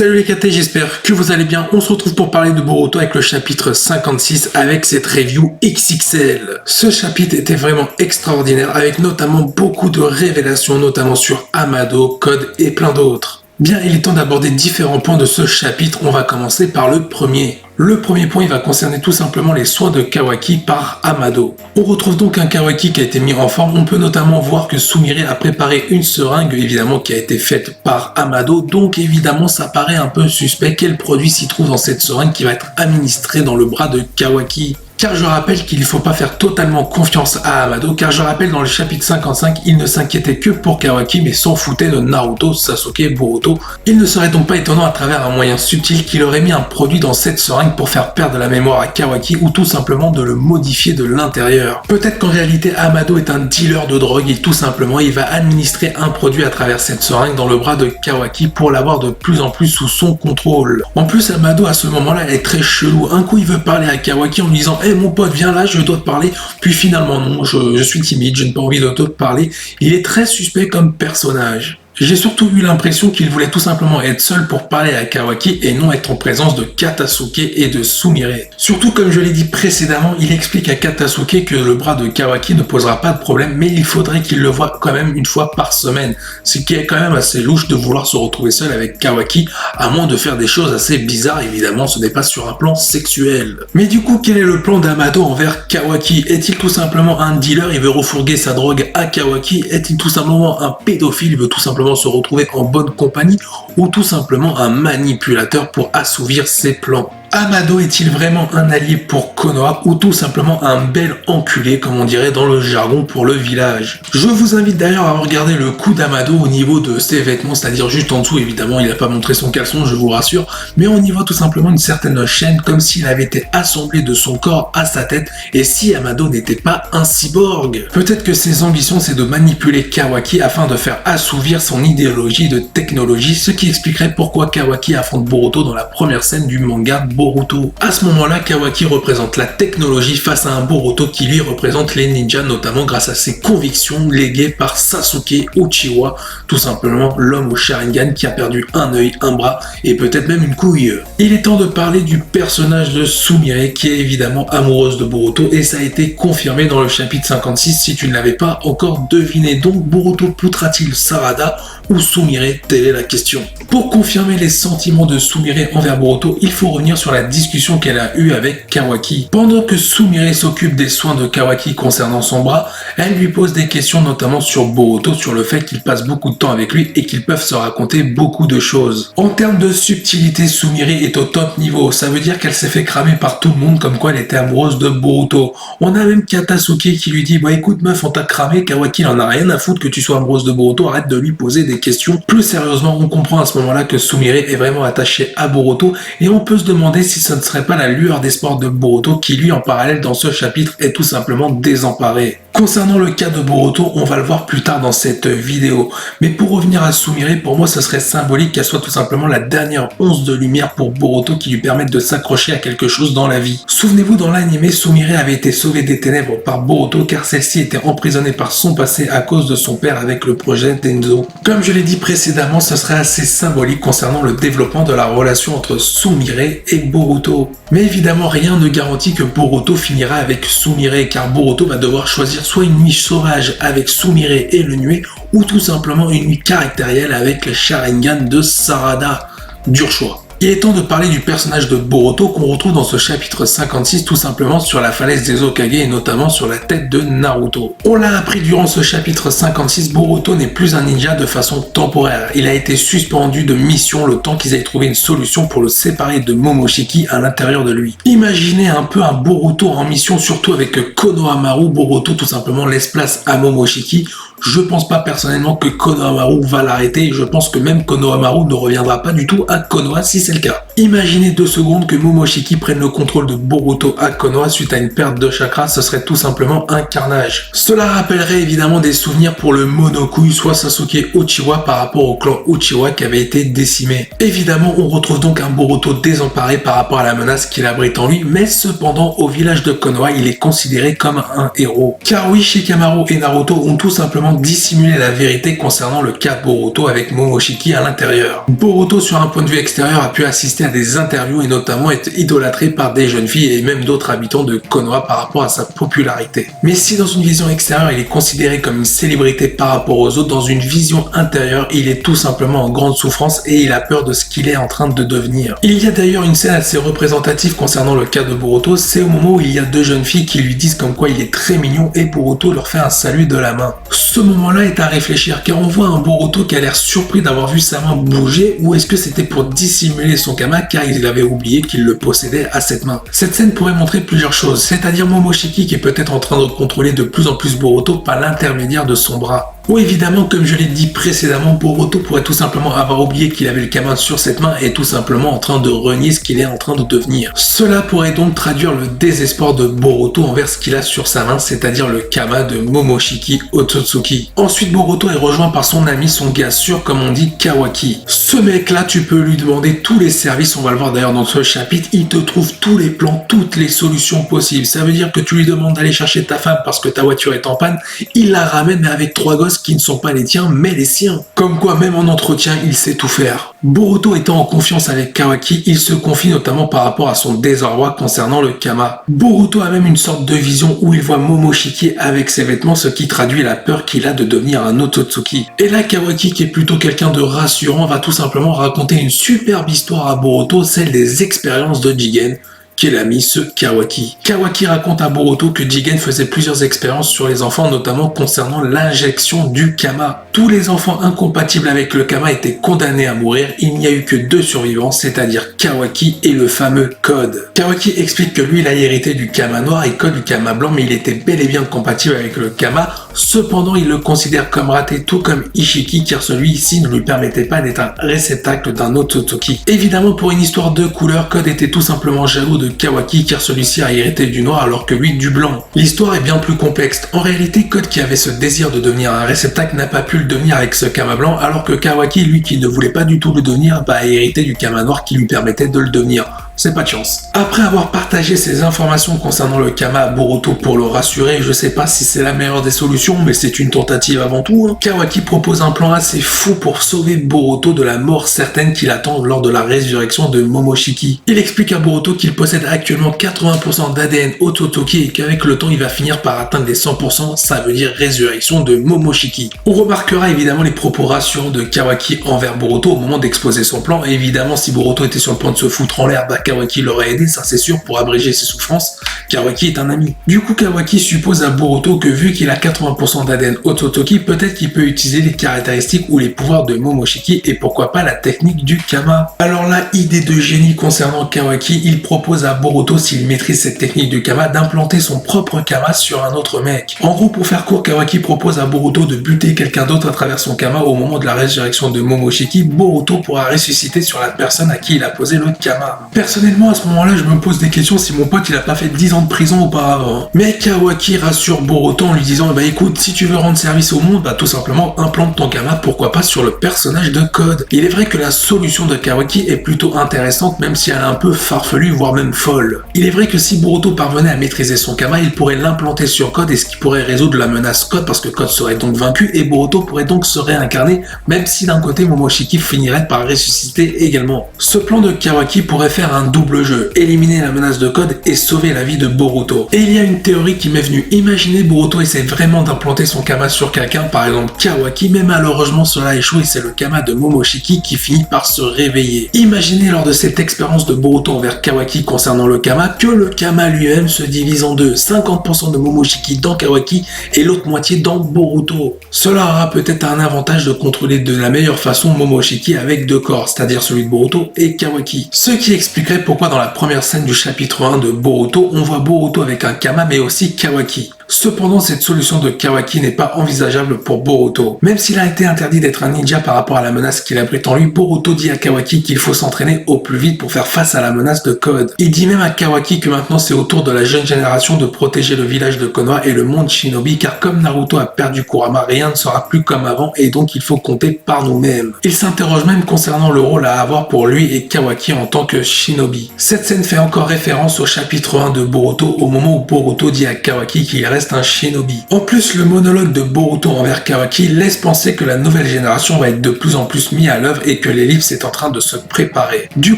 Salut les KT, j'espère que vous allez bien. On se retrouve pour parler de Boruto avec le chapitre 56 avec cette review XXL. Ce chapitre était vraiment extraordinaire avec notamment beaucoup de révélations, notamment sur Amado, Code et plein d'autres. Bien, il est temps d'aborder différents points de ce chapitre. On va commencer par le premier. Le premier point, il va concerner tout simplement les soins de Kawaki par Amado. On retrouve donc un Kawaki qui a été mis en forme. On peut notamment voir que Sumire a préparé une seringue, évidemment, qui a été faite par Amado. Donc, évidemment, ça paraît un peu suspect. Quel produit s'y trouve dans cette seringue qui va être administré dans le bras de Kawaki ? Car je rappelle qu'il ne faut pas faire totalement confiance à Amado, car je rappelle dans le chapitre 55, il ne s'inquiétait que pour Kawaki, mais s'en foutait de Naruto, Sasuke, Boruto. Il ne serait donc pas étonnant à travers un moyen subtil qu'il aurait mis un produit dans cette seringue pour faire perdre la mémoire à Kawaki, ou tout simplement de le modifier de l'intérieur. Peut-être qu'en réalité Amado est un dealer de drogue et tout simplement il va administrer un produit à travers cette seringue dans le bras de Kawaki pour l'avoir de plus en plus sous son contrôle. En plus Amado à ce moment-là est très chelou, un coup il veut parler à Kawaki en lui disant mon pote, viens là, je dois te parler. Puis finalement, non, je suis timide, je n'ai pas envie de te parler. Il est très suspect comme personnage. J'ai surtout eu l'impression qu'il voulait tout simplement être seul pour parler à Kawaki et non être en présence de Katasuke et de Sumire. Surtout, comme je l'ai dit précédemment, il explique à Katasuke que le bras de Kawaki ne posera pas de problème, mais il faudrait qu'il le voie quand même une fois par semaine. Ce qui est quand même assez louche de vouloir se retrouver seul avec Kawaki, à moins de faire des choses assez bizarres, évidemment, ce n'est pas sur un plan sexuel. Mais du coup, quel est le plan d'Amado envers Kawaki? Est-il tout simplement un dealer, il veut refourguer sa drogue à Kawaki? Est-il tout simplement un pédophile, il veut tout simplement se retrouver en bonne compagnie, ou tout simplement un manipulateur pour assouvir ses plans? Amado est-il vraiment un allié pour Konoha ou tout simplement un bel enculé comme on dirait dans le jargon pour le village? Je vous invite d'ailleurs à regarder le coup d'Amado au niveau de ses vêtements, c'est-à-dire juste en dessous, évidemment il n'a pas montré son caleçon, je vous rassure, mais on y voit tout simplement une certaine chaîne comme s'il avait été assemblé de son corps à sa tête et si Amado n'était pas un cyborg. Peut-être que ses ambitions c'est de manipuler Kawaki afin de faire assouvir son idéologie de technologie, ce qui expliquerait pourquoi Kawaki affronte Boruto dans la première scène du manga Boruto. À ce moment-là, Kawaki représente la technologie face à un Boruto qui lui représente les ninjas, notamment grâce à ses convictions léguées par Sasuke Uchiwa, tout simplement l'homme au Sharingan qui a perdu un œil, un bras et peut-être même une couille. Il est temps de parler du personnage de Sumire qui est évidemment amoureuse de Boruto et ça a été confirmé dans le chapitre 56 si tu ne l'avais pas encore deviné. Donc Boruto poutrera-t-il Sarada ou Sumire? Telle est la question. Pour confirmer les sentiments de Sumire envers Boruto, il faut revenir sur la discussion qu'elle a eue avec Kawaki. Pendant que Sumire s'occupe des soins de Kawaki concernant son bras, elle lui pose des questions notamment sur Boruto, sur le fait qu'il passe beaucoup de temps avec lui et qu'ils peuvent se raconter beaucoup de choses. En termes de subtilité, Sumire est au top niveau, ça veut dire qu'elle s'est fait cramer par tout le monde comme quoi elle était amoureuse de Boruto. On a même Katasuke qui lui dit « Bah écoute meuf, on t'a cramé, Kawaki il en a rien à foutre que tu sois amoureuse de Boruto, arrête de lui poser des questions. » Plus sérieusement, on comprend à ce moment-là que Sumire est vraiment attaché à Boruto et on peut se demander si ce ne serait pas la lueur d'espoir de Boruto qui lui en parallèle dans ce chapitre est tout simplement désemparé. Concernant le cas de Boruto, on va le voir plus tard dans cette vidéo. Mais pour revenir à Sumire, pour moi ce serait symbolique qu'elle soit tout simplement la dernière once de lumière pour Boruto qui lui permette de s'accrocher à quelque chose dans la vie. Souvenez-vous, dans l'anime, Sumire avait été sauvée des ténèbres par Boruto car celle-ci était emprisonnée par son passé à cause de son père avec le projet Denzo. Comme je l'ai dit précédemment, ce serait assez symbolique concernant le développement de la relation entre Sumire et Boruto. Mais évidemment, rien ne garantit que Boruto finira avec Sumire car Boruto va devoir choisir soit une nuit sauvage avec Sumire et le Nue ou tout simplement une nuit caractérielle avec le Sharingan de Sarada. Dur choix. Il est temps de parler du personnage de Boruto qu'on retrouve dans ce chapitre 56 tout simplement sur la falaise des Hokage et notamment sur la tête de Naruto. On l'a appris durant ce chapitre 56, Boruto n'est plus un ninja de façon temporaire. Il a été suspendu de mission le temps qu'ils aient trouvé une solution pour le séparer de Momoshiki à l'intérieur de lui. Imaginez un peu un Boruto en mission, surtout avec Konohamaru. Boruto tout simplement laisse place à Momoshiki. Je pense pas personnellement que Konohamaru va l'arrêter et je pense que même Konohamaru ne reviendra pas du tout à Konoha si c'est le cas. Imaginez 2 secondes que Momoshiki prenne le contrôle de Boruto à Konoha suite à une perte de chakra, ce serait tout simplement un carnage. Cela rappellerait évidemment des souvenirs pour le Monokui, soit Sasuke Uchiwa par rapport au clan Uchiwa qui avait été décimé. Évidemment, on retrouve donc un Boruto désemparé par rapport à la menace qu'il abrite en lui, mais cependant, au village de Konoha, il est considéré comme un héros. Car oui, Shikamaru et Naruto ont tout simplement dissimulé la vérité concernant le cas de Boruto avec Momoshiki à l'intérieur. Boruto, sur un point de vue extérieur, a pu assister à des interviews et notamment être idolâtré par des jeunes filles et même d'autres habitants de Konoha par rapport à sa popularité. Mais si dans une vision extérieure, il est considéré comme une célébrité par rapport aux autres, dans une vision intérieure, il est tout simplement en grande souffrance et il a peur de ce qu'il est en train de devenir. Il y a d'ailleurs une scène assez représentative concernant le cas de Boruto, c'est au moment où il y a 2 jeunes filles qui lui disent comme quoi il est très mignon et Boruto leur fait un salut de la main. Ce moment-là est à réfléchir car on voit un Boruto qui a l'air surpris d'avoir vu sa main bouger, ou est-ce que c'était pour dissimuler son kama car il avait oublié qu'il le possédait à cette main. Cette scène pourrait montrer plusieurs choses, c'est-à-dire Momoshiki qui est peut-être en train de contrôler de plus en plus Boruto par l'intermédiaire de son bras. Ou évidemment, comme je l'ai dit précédemment, Boruto pourrait tout simplement avoir oublié qu'il avait le kama sur cette main et tout simplement en train de renier ce qu'il est en train de devenir. Cela pourrait donc traduire le désespoir de Boruto envers ce qu'il a sur sa main, c'est-à-dire le kama de Momoshiki Otsutsuki. Ensuite, Boruto est rejoint par son ami, son gars sûr, comme on dit, Kawaki. Ce mec-là, tu peux lui demander tous les services, on va le voir d'ailleurs dans ce chapitre, il te trouve tous les plans, toutes les solutions possibles. Ça veut dire que tu lui demandes d'aller chercher ta femme parce que ta voiture est en panne, il la ramène mais avec 3 gosses qui ne sont pas les tiens mais les siens. Comme quoi même en entretien il sait tout faire. Boruto étant en confiance avec Kawaki, il se confie notamment par rapport à son désarroi concernant le kama. Boruto a même une sorte de vision où il voit Momoshiki avec ses vêtements, ce qui traduit la peur qu'il a de devenir un Otsutsuki. Et là Kawaki, qui est plutôt quelqu'un de rassurant, va tout simplement raconter une superbe histoire à Boruto, celle des expériences de Jigen, qui est l'ami ce Kawaki. Kawaki raconte à Boruto que Jigen faisait plusieurs expériences sur les enfants, notamment concernant l'injection du kama. Tous les enfants incompatibles avec le kama étaient condamnés à mourir, il n'y a eu que 2 survivants, c'est-à-dire Kawaki et le fameux Code. Kawaki explique que lui il a hérité du kama noir et Code du kama blanc, mais il était bel et bien compatible avec le kama, cependant il le considère comme raté, tout comme Ishiki, car celui-ci ne lui permettait pas d'être un réceptacle d'un Otsutsuki. Évidemment, pour une histoire de couleur, Code était tout simplement jaloux de Kawaki car celui-ci a hérité du noir alors que lui du blanc. L'histoire est bien plus complexe. En réalité, Code, qui avait ce désir de devenir un réceptacle, n'a pas pu le devenir avec ce kama blanc, alors que Kawaki, lui qui ne voulait pas du tout le devenir, a hérité du kama noir qui lui permettait de le devenir. C'est pas de chance. Après avoir partagé ces informations concernant le kama à Boruto pour le rassurer, je sais pas si c'est la meilleure des solutions, mais c'est une tentative avant tout, Kawaki propose un plan assez fou pour sauver Boruto de la mort certaine qu'il attend lors de la résurrection de Momoshiki. Il explique à Boruto qu'il possède actuellement 80% d'ADN Otsutsuki et qu'avec le temps il va finir par atteindre les 100%, ça veut dire résurrection de Momoshiki. On remarquera évidemment les propos rassurants de Kawaki envers Boruto au moment d'exposer son plan, et évidemment si Boruto était sur le point de se foutre en l'air, Kawaki l'aurait aidé, ça c'est sûr, pour abréger ses souffrances. Kawaki est un ami. Du coup, Kawaki suppose à Boruto que vu qu'il a 80% d'ADN Otsutsuki, peut-être qu'il peut utiliser les caractéristiques ou les pouvoirs de Momoshiki et pourquoi pas la technique du kama. Alors là, idée de génie concernant Kawaki, il propose à Boruto, s'il maîtrise cette technique du kama, d'implanter son propre kama sur un autre mec. En gros, pour faire court, Kawaki propose à Boruto de buter quelqu'un d'autre à travers son kama au moment de la résurrection de Momoshiki. Boruto pourra ressusciter sur la personne à qui il a posé le kama. Personnellement, à ce moment-là, je me pose des questions si mon pote il a pas fait 10 ans de prison auparavant. Mais Kawaki rassure Boruto en lui disant écoute, si tu veux rendre service au monde, tout simplement implante ton kama, pourquoi pas sur le personnage de Code. Il est vrai que la solution de Kawaki est plutôt intéressante, même si elle est un peu farfelue, voire même folle. Il est vrai que si Boruto parvenait à maîtriser son kama, il pourrait l'implanter sur Code et ce qui pourrait résoudre la menace Code parce que Code serait donc vaincu et Boruto pourrait donc se réincarner, même si d'un côté Momoshiki finirait par ressusciter également. Ce plan de Kawaki pourrait faire un double jeu, éliminer la menace de Code et sauver la vie de Boruto. Et il y a une théorie qui m'est venue. Imaginez Boruto essaie vraiment d'implanter son kama sur quelqu'un, par exemple Kawaki, mais malheureusement cela échoue et c'est le kama de Momoshiki qui finit par se réveiller. Imaginez lors de cette expérience de Boruto envers Kawaki concernant le kama, que le kama lui-même se divise en deux, 50% de Momoshiki dans Kawaki et l'autre moitié dans Boruto. Cela aura peut-être un avantage de contrôler de la meilleure façon Momoshiki avec 2 corps, c'est-à-dire celui de Boruto et Kawaki. Ce qui expliquerait pourquoi dans la première scène du chapitre 1 de Boruto, on voit Boruto avec un kama mais aussi Kawaki. Cependant, cette solution de Kawaki n'est pas envisageable pour Boruto. Même s'il a été interdit d'être un ninja par rapport à la menace qu'il abrite en lui, Boruto dit à Kawaki qu'il faut s'entraîner au plus vite pour faire face à la menace de Code. Il dit même à Kawaki que maintenant c'est au tour de la jeune génération de protéger le village de Konoha et le monde shinobi, car comme Naruto a perdu Kurama, rien ne sera plus comme avant et donc il faut compter par nous-mêmes. Il s'interroge même concernant le rôle à avoir pour lui et Kawaki en tant que shinobi. Cette scène fait encore référence au chapitre 1 de Boruto, au moment où Boruto dit à Kawaki qu'il reste un shinobi. En plus, le monologue de Boruto envers Kawaki laisse penser que la nouvelle génération va être de plus en plus mise à l'œuvre et que l'ellipse est en train de se préparer. Du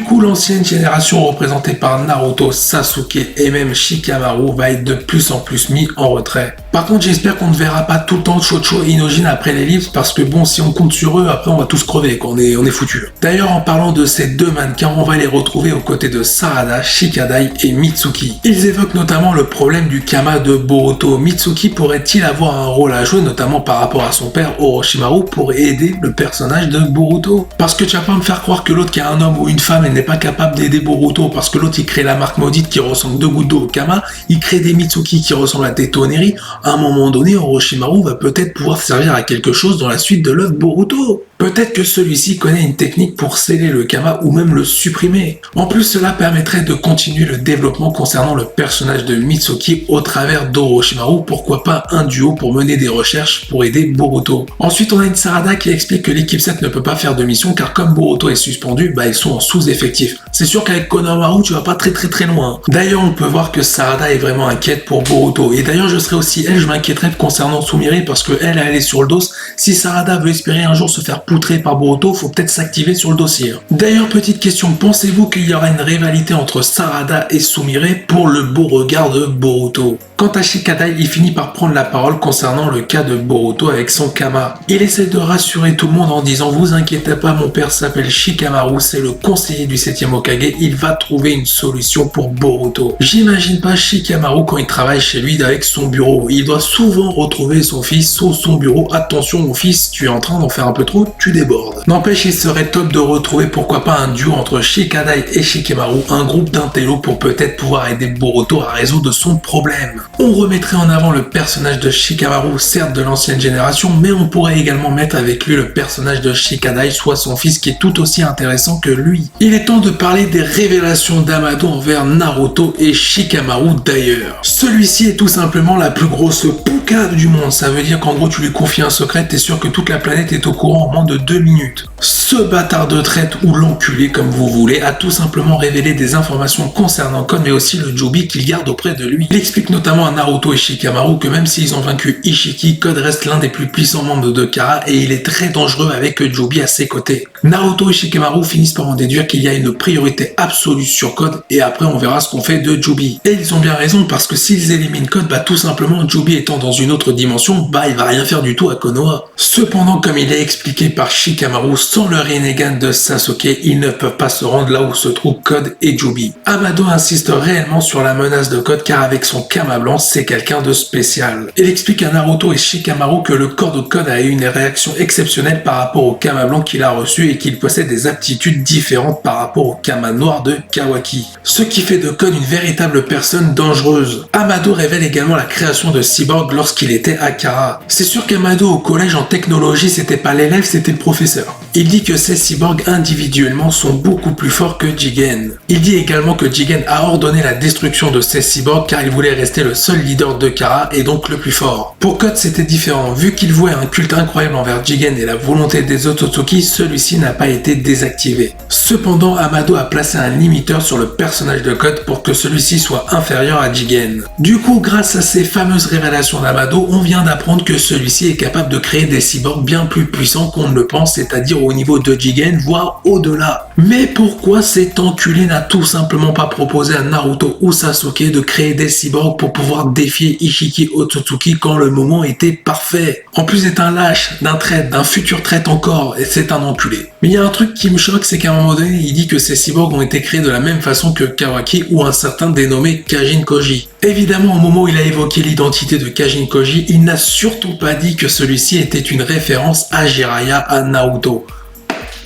coup, l'ancienne génération représentée par Naruto, Sasuke et même Shikamaru va être de plus en plus mis en retrait. Par contre, j'espère qu'on ne verra pas tout le temps Chocho et Inojin après l'ellipse parce que bon, si on compte sur eux, après on va tous crever, on est foutus. D'ailleurs, en parlant de ces deux mannequins, on va les retrouver aux côtés de Sarada, Shikadai et Mitsuki. Ils évoquent notamment le problème du Kama de Boruto. Mitsuki pourrait-il avoir un rôle à jouer, notamment par rapport à son père Orochimaru, pour aider le personnage de Boruto? Parce que tu vas pas me faire croire que l'autre qui est un homme ou une femme, elle n'est pas capable d'aider Boruto, parce que l'autre il crée la marque maudite qui ressemble 2 gouttes d'eau au Kama, il crée des Mitsuki qui ressemblent à des Toneri. À un moment donné, Orochimaru va peut-être pouvoir servir à quelque chose dans la suite de l'œuvre Boruto. Peut-être que celui-ci connaît une technique pour sceller le Kama ou même le supprimer. En plus, cela permettrait de continuer le développement concernant le personnage de Mitsuki au travers d'Orochimaru, pourquoi pas un duo pour mener des recherches pour aider Boruto. Ensuite, on a une Sarada qui explique que l'équipe 7 ne peut pas faire de mission car comme Boruto est suspendu, ils sont en sous-effectif. C'est sûr qu'avec Konohamaru, tu vas pas très loin. D'ailleurs, on peut voir que Sarada est vraiment inquiète pour Boruto. Et d'ailleurs, je serais aussi je m'inquiéterais concernant Sumire parce que elle est sur le dos. Si Sarada veut espérer un jour se faire poutrer par Boruto, faut peut-être s'activer sur le dossier. D'ailleurs, petite question, pensez-vous qu'il y aura une rivalité entre Sarada et Sumire pour le beau regard de Boruto? Quant à Shikadai, il finit par prendre la parole concernant le cas de Boruto avec son Kama. Il essaie de rassurer tout le monde en disant « Vous inquiétez pas, mon père s'appelle Shikamaru, c'est le conseiller du 7e Hokage, il va trouver une solution pour Boruto. » J'imagine pas Shikamaru quand il travaille chez lui avec son bureau. Il doit souvent retrouver son fils sur son bureau. « Attention mon fils, tu es en train d'en faire un peu trop, tu débordes. » N'empêche, il serait top de retrouver pourquoi pas un duo entre Shikadai et Shikamaru, un groupe d'intello pour peut-être pouvoir aider Boruto à résoudre son problème. On remettrait en avant le personnage de Shikamaru, certes de l'ancienne génération, mais on pourrait également mettre avec lui le personnage de Shikadai, soit son fils qui est tout aussi intéressant que lui. Il est temps de parler des révélations d'Amado envers Naruto et Shikamaru d'ailleurs. Celui-ci est tout simplement la plus grosse poucave du monde, ça veut dire qu'en gros tu lui confies un secret, t'es sûr que toute la planète est au courant en moins de 2 minutes. Ce bâtard de traite ou l'enculé comme vous voulez a tout simplement révélé des informations concernant Kon mais aussi le Jubi qu'il garde auprès de lui. Il explique notamment à Naruto et Shikamaru que même s'ils ont vaincu Ishiki, Code reste l'un des plus puissants membres de Kara et il est très dangereux avec Jubi à ses côtés. Naruto et Shikamaru finissent par en déduire qu'il y a une priorité absolue sur Code et après on verra ce qu'on fait de Jubi. Et ils ont bien raison parce que s'ils éliminent Code, tout simplement Jubi étant dans une autre dimension, il va rien faire du tout à Konoha. Cependant, comme il est expliqué par Shikamaru, sans le Rinnegan de Sasuke, ils ne peuvent pas se rendre là où se trouvent Code et Jubi. Amado insiste réellement sur la menace de Code car avec son Kama blanc, c'est quelqu'un de spécial. Il explique à Naruto et Shikamaru que le corps de Code a eu une réaction exceptionnelle par rapport au Kama blanc qu'il a reçu et qu'il possède des aptitudes différentes par rapport au Kama noir de Kawaki. Ce qui fait de Code une véritable personne dangereuse. Amado révèle également la création de Cyborg lorsqu'il était à Kara. C'est sûr qu'Amado au collège en technologie, c'était pas l'élève, c'était le professeur. Il dit que ces cyborgs individuellement sont beaucoup plus forts que Jigen. Il dit également que Jigen a ordonné la destruction de ces cyborgs car il voulait rester le seul leader de Kara et donc le plus fort. Pour Code, c'était différent. Vu qu'il vouait un culte incroyable envers Jigen et la volonté des Otsutsuki, celui-ci n'a pas été désactivé. Cependant, Amado a placé un limiteur sur le personnage de Code pour que celui-ci soit inférieur à Jigen. Du coup, grâce à ces fameuses révélations d'Amado, on vient d'apprendre que celui-ci est capable de créer des cyborgs bien plus puissants qu'on ne le pense, c'est-à-dire au niveau de Jigen, voire au-delà. Mais pourquoi cet enculé n'a tout simplement pas proposé à Naruto ou Sasuke de créer des cyborgs pour pouvoir défier Ishiki Otsutsuki quand le moment était parfait? En plus d'être un lâche, d'un traître, d'un futur traître encore, et c'est un enculé. Mais il y a un truc qui me choque, c'est qu'à un moment donné, il dit que ces cyborgs ont été créés de la même façon que Kawaki ou un certain dénommé Kajin Koji. Évidemment, au moment où il a évoqué l'identité de Kajin Koji, il n'a surtout pas dit que celui-ci était une référence à Jiraiya à Naruto.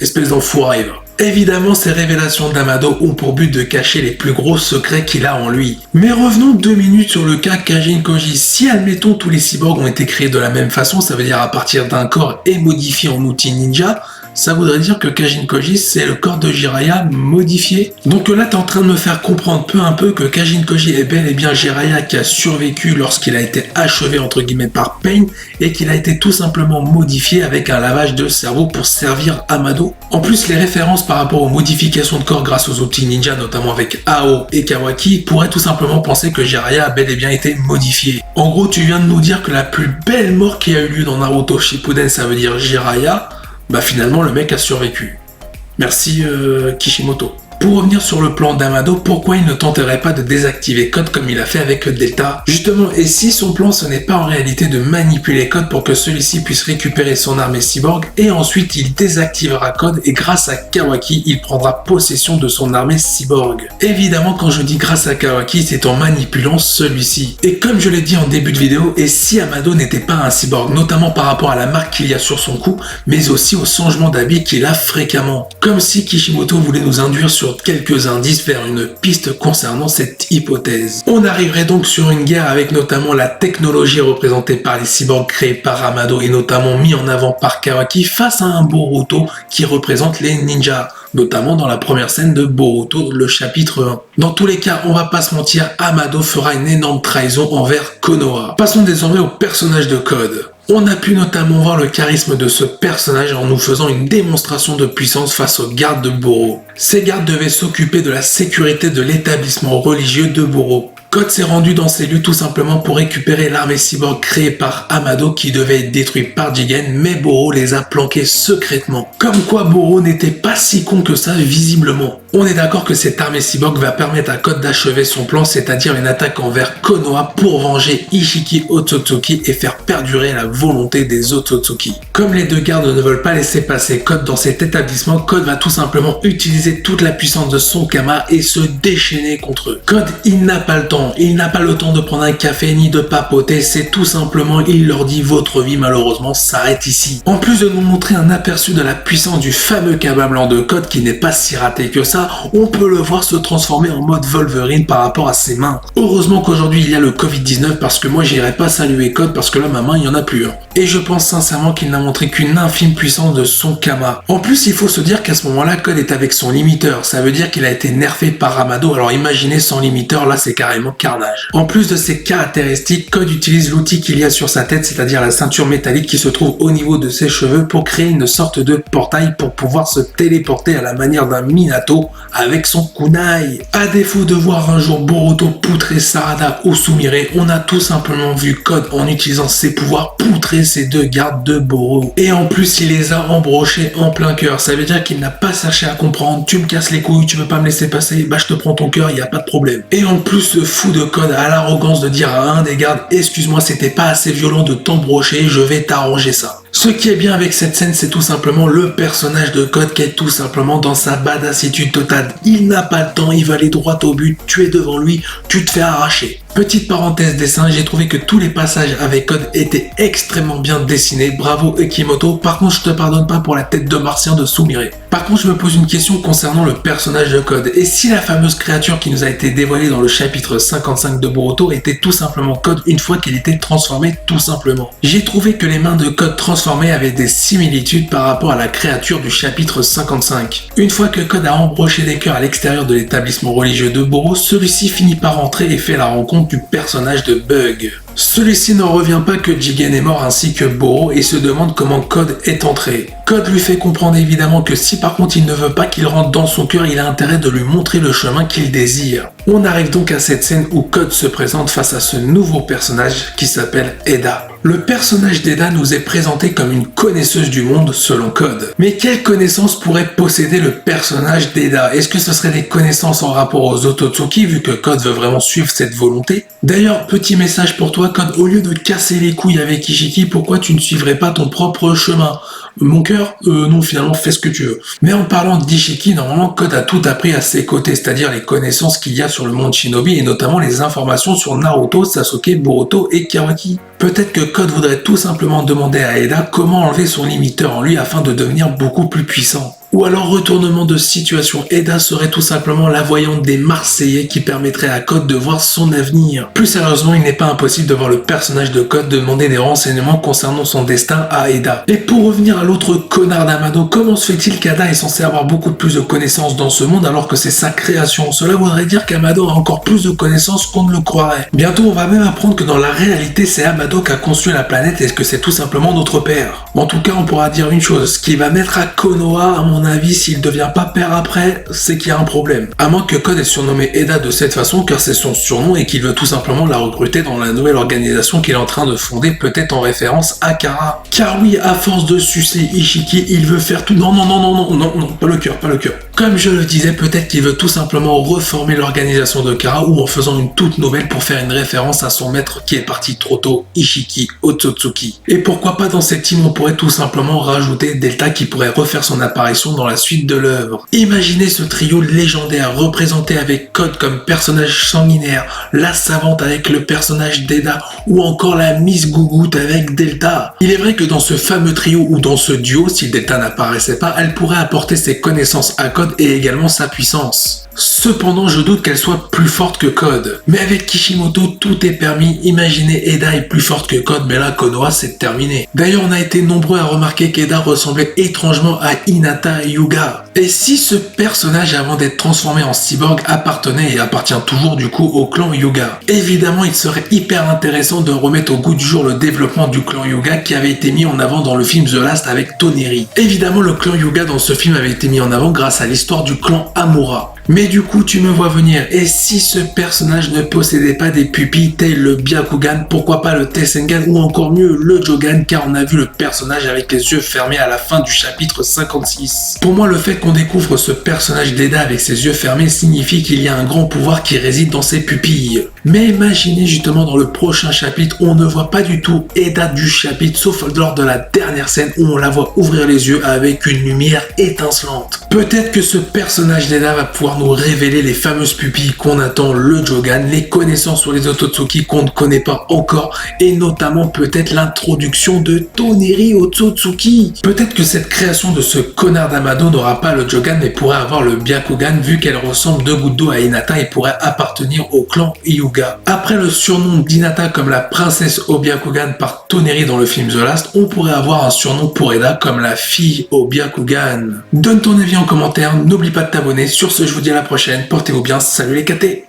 Espèce d'enfoiré, va. Évidemment, ces révélations d'Amado ont pour but de cacher les plus gros secrets qu'il a en lui. Mais revenons 2 minutes sur le cas Kajin Koji. Si admettons tous les cyborgs ont été créés de la même façon, ça veut dire à partir d'un corps et modifié en outil ninja, ça voudrait dire que Kajin Koji, c'est le corps de Jiraiya modifié. Donc là, t'es en train de me faire comprendre peu à peu que Kajin Koji est bel et bien Jiraiya qui a survécu lorsqu'il a été achevé entre guillemets par Pain et qu'il a été tout simplement modifié avec un lavage de cerveau pour servir Amado. En plus, les références par rapport aux modifications de corps grâce aux outils ninja, notamment avec Ao et Kawaki, pourraient tout simplement penser que Jiraiya a bel et bien été modifié. En gros, tu viens de nous dire que la plus belle mort qui a eu lieu dans Naruto Shippuden, ça veut dire Jiraiya. Bah finalement le mec a survécu. Merci Kishimoto. Pour revenir sur le plan d'Amado, pourquoi il ne tenterait pas de désactiver Code comme il a fait avec Delta? Justement, et si son plan ce n'est pas en réalité de manipuler Code pour que celui-ci puisse récupérer son armée cyborg et ensuite il désactivera Code et grâce à Kawaki, il prendra possession de son armée cyborg. Évidemment, quand je dis grâce à Kawaki, c'est en manipulant celui-ci. Et comme je l'ai dit en début de vidéo, et si Amado n'était pas un cyborg, notamment par rapport à la marque qu'il y a sur son cou, mais aussi au changement d'habit qu'il a fréquemment. Comme si Kishimoto voulait nous induire sur quelques indices vers une piste concernant cette hypothèse. On arriverait donc sur une guerre avec notamment la technologie représentée par les cyborgs créés par Amado et notamment mis en avant par Kawaki face à un Boruto qui représente les ninjas, notamment dans la première scène de Boruto, le chapitre 1. Dans tous les cas, on va pas se mentir, Amado fera une énorme trahison envers Konoha. Passons désormais au personnage de Code. On a pu notamment voir le charisme de ce personnage en nous faisant une démonstration de puissance face aux gardes de Boro. Ces gardes devaient s'occuper de la sécurité de l'établissement religieux de Boro. Code s'est rendu dans ces lieux tout simplement pour récupérer l'armée cyborg créée par Amado qui devait être détruite par Jigen, mais Boro les a planqués secrètement. Comme quoi Boro n'était pas si con que ça visiblement. On est d'accord que cette armée cyborg va permettre à Code d'achever son plan, c'est-à-dire une attaque envers Konoha pour venger Ishiki Otsutsuki et faire perdurer la volonté des Otsutsuki. Comme les deux gardes ne veulent pas laisser passer Code dans cet établissement, Code va tout simplement utiliser toute la puissance de son Kama et se déchaîner contre eux. Code, il n'a pas le temps. Il n'a pas le temps de prendre un café ni de papoter, c'est tout simplement, il leur dit votre vie malheureusement s'arrête ici. En plus de nous montrer un aperçu de la puissance du fameux Kama blanc de Code qui n'est pas si raté que ça, on peut le voir se transformer en mode Wolverine par rapport à ses mains. Heureusement qu'aujourd'hui il y a le Covid-19 parce que moi j'irai pas saluer Code parce que là ma main il y en a plus. Et je pense sincèrement qu'il n'a montré qu'une infime puissance de son Kama. En plus il faut se dire qu'à ce moment-là Code est avec son limiteur, ça veut dire qu'il a été nerfé par Amado, alors imaginez sans limiteur là c'est carrément carnage. En plus de ces caractéristiques, Code utilise l'outil qu'il y a sur sa tête, c'est-à-dire la ceinture métallique qui se trouve au niveau de ses cheveux pour créer une sorte de portail pour pouvoir se téléporter à la manière d'un Minato avec son kunai. À défaut de voir un jour Boruto poutrer Sarada ou Sumire, on a tout simplement vu Code en utilisant ses pouvoirs poutrer ces deux gardes de Boro. Et en plus, il les a embrochés en plein cœur. Ça veut dire qu'il n'a pas cherché à comprendre. Tu me casses les couilles, tu veux pas me laisser passer, bah je te prends ton cœur, y a pas de problème. Et en plus, ce fou de Code a l'arrogance de dire à un des gardes, excuse-moi, c'était pas assez violent de t'embrocher, je vais t'arranger ça. Ce qui est bien avec cette scène, c'est tout simplement le personnage de Code qui est tout simplement dans sa badassitude totale. Il n'a pas le temps, il va aller droit au but, tu es devant lui, tu te fais arracher. Petite parenthèse dessin, j'ai trouvé que tous les passages avec Code étaient extrêmement bien dessinés, bravo Ekimoto. Par contre, je te pardonne pas pour la tête de martien de Sumire. Par contre, je me pose une question concernant le personnage de Code. Et si la fameuse créature qui nous a été dévoilée dans le chapitre 55 de Boruto était tout simplement Code une fois qu'elle était transformée tout simplement? J'ai trouvé que les mains de Code transformées avaient des similitudes par rapport à la créature du chapitre 55. Une fois que Code a embroché des cœurs à l'extérieur de l'établissement religieux de Boro, celui-ci finit par entrer et fait la rencontre du personnage de Bug. Celui-ci n'en revient pas que Jigen est mort ainsi que Boro et se demande comment Code est entré. Code lui fait comprendre évidemment que si par contre il ne veut pas qu'il rentre dans son cœur, il a intérêt de lui montrer le chemin qu'il désire. On arrive donc à cette scène où Code se présente face à ce nouveau personnage qui s'appelle Eda. Le personnage d'Eda nous est présenté comme une connaisseuse du monde selon Code. Mais quelle connaissance pourrait posséder le personnage d'Eda? Est-ce que ce serait des connaissances en rapport aux Otsutsuki vu que Code veut vraiment suivre cette volonté? D'ailleurs, petit message pour toi Code, au lieu de casser les couilles avec Ishiki, pourquoi tu ne suivrais pas ton propre chemin? Mon cœur, non, finalement, fais ce que tu veux. Mais en parlant d'Ishiki, normalement, Code a tout appris à ses côtés, c'est-à-dire les connaissances qu'il y a sur le monde shinobi et notamment les informations sur Naruto, Sasuke, Boruto et Kawaki. Peut-être que Code voudrait tout simplement demander à Eda comment enlever son limiteur en lui afin de devenir beaucoup plus puissant. Ou alors retournement de situation, Eda serait tout simplement la voyante des Marseillais qui permettrait à Code de voir son avenir. Plus sérieusement, il n'est pas impossible de voir le personnage de Code demander des renseignements concernant son destin à Eda. Et pour revenir à l'autre connard d'Amado, comment se fait-il qu'Ada est censé avoir beaucoup plus de connaissances dans ce monde alors que c'est sa création? Cela voudrait dire qu'Amado a encore plus de connaissances qu'on ne le croirait. Bientôt, on va même apprendre que dans la réalité, c'est Amado qui a construit la planète et que c'est tout simplement notre père. En tout cas, on pourra dire une chose, ce qui va mettre à Konoha, à mon avis, s'il devient pas père après, c'est qu'il y a un problème. À moins que Code ait surnommé Eda de cette façon car c'est son surnom et qu'il veut tout simplement la recruter dans la nouvelle organisation qu'il est en train de fonder, peut-être en référence à Kara. Car oui, à force de sucer Ishiki, il veut faire tout... Non, pas le cœur. Comme je le disais, peut-être qu'il veut tout simplement reformer l'organisation de Kara ou en faisant une toute nouvelle pour faire une référence à son maître qui est parti trop tôt, Ishiki Otsutsuki. Et pourquoi pas dans cette team on pourrait tout simplement rajouter Delta qui pourrait refaire son apparition dans la suite de l'œuvre. Imaginez ce trio légendaire représenté avec Code comme personnage sanguinaire, la savante avec le personnage d'Eda ou encore la Miss Gougoute avec Delta. Il est vrai que dans ce fameux trio ou dans ce duo, si Delta n'apparaissait pas, elle pourrait apporter ses connaissances à Code et également sa puissance. Cependant, je doute qu'elle soit plus forte que Code. Mais avec Kishimoto, tout est permis. Imaginez Eda est plus forte que Code, mais là, Konoha, c'est terminé. D'ailleurs, on a été nombreux à remarquer qu'Eda ressemblait étrangement à Hinata Hyuga. Et si ce personnage, avant d'être transformé en cyborg, appartenait et appartient toujours du coup au clan Hyuga? Évidemment, il serait hyper intéressant de remettre au goût du jour le développement du clan Hyuga qui avait été mis en avant dans le film The Last avec Toneri. Évidemment, le clan Hyuga dans ce film avait été mis en avant grâce à l'histoire du clan Amura. Mais du coup, tu me vois venir, et si ce personnage ne possédait pas des pupilles tels le Byakugan, pourquoi pas le Tessengan ou encore mieux le Jogan, car on a vu le personnage avec les yeux fermés à la fin du chapitre 56. Pour moi, le fait qu'on découvre ce personnage d'Eda avec ses yeux fermés signifie qu'il y a un grand pouvoir qui réside dans ses pupilles. Mais imaginez justement dans le prochain chapitre, on ne voit pas du tout Eda du chapitre, sauf lors de la dernière scène où on la voit ouvrir les yeux avec une lumière étincelante. Peut-être que ce personnage d'Eda va pouvoir nous révéler les fameuses pupilles qu'on attend, le Jogan, les connaissances sur les Otsutsuki qu'on ne connaît pas encore, et notamment peut-être l'introduction de Toneri Otsutsuki. Peut-être que cette création de ce connard d'Amado n'aura pas le Jogan mais pourrait avoir le Byakugan vu qu'elle ressemble de gouttes d'eau à Hinata et pourrait appartenir au clan Hyuga. Après le surnom d'Hinata comme la princesse au Byakugan par Toneri dans le film The Last, on pourrait avoir un surnom pour Eda comme la fille au Byakugan. Donne ton avis en commentaire, n'oublie pas de t'abonner. Sur ce, je vous dis à la prochaine, portez-vous bien, salut les KT.